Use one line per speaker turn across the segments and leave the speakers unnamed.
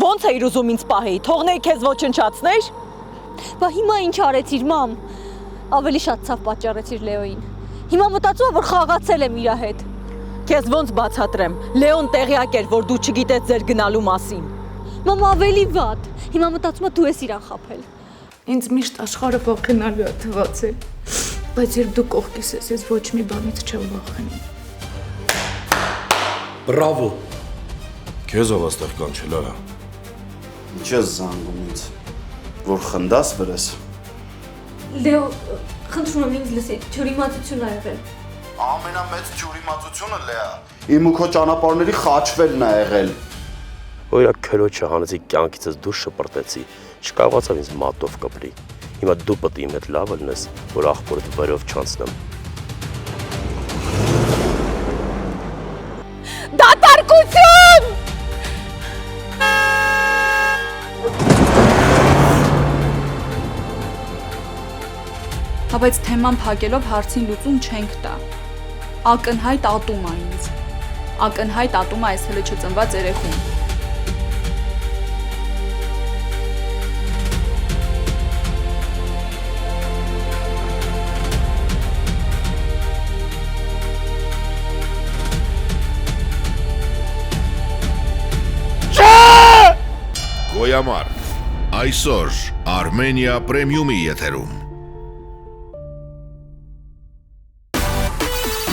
ոնց էիր ուզում ինձ պահեի, թողնեի քեզ ոչնչացներ։
Բա հիմա ինչ արեցիր, մամ։ Ավելի շատ ցավ պատճառեցիր Լեոին։ Հիմա մտածում եմ, որ խաղացել եմ իր հետ։
Քեզ ոնց բացատրեմ։ Լեոն տեղյակ էր, որ դու չգիտես ձեր գնալու մասին։
Մամ, ավելի վատ։ Հիմա մտածում եմ դու ես իրան խաբել։
Ինձ միշտ աշխարհը վախենալու է թվացել, բայց երբ դու կողքիս ես, ես ոչ մի բանից չեմ վախենում։
Բրավո։ Քեզ ով աստեղ կանչել է։
Ինչ ես զանգում ինձ, որ խնդաս վրես։
Լեո, խնդրում եմ ինձ լսի, ջուրիմացություն ա եղել։
Ամենամեծ ջուրիմացությունը Լեա։ Իմ ու քո ճանապարհների խաչվելն ա եղել։
Որա քրոջը հանեցի կյանքիցս դուրս շպրտեցի, չկարողացավ ինձ մատով կպրի։ Հիմա դու պետք է իմ հետ լավ լնես, որ աղբորդ վրով չանցնեմ։
Դատարկություն!
Հա բայց թեման փակելով հարցին լուծում չենք տա։ Ակնհայտ ատում է ինձ։ Ակնհայտ ատում է այս հենց չծնված երեխուն։
Գոյամար, այսօր Արմենիա պրեմիումի եթերում։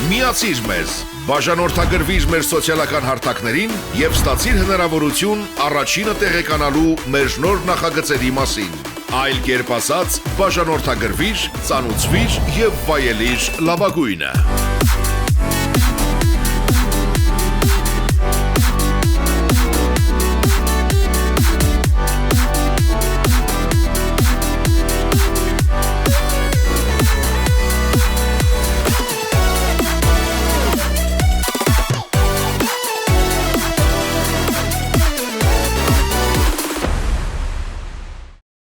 Միացիր մեզ, բաժանորդագրվիր մեր սոցիալական հարթակներին և ստացիր հնարավորություն առաջինը տեղեկանալու մեր նոր նախագծերի մասին։ Այլ կերպ ասած, բաժանորդագրվիր, ծանուցվիր և վայելիր լավագույնը։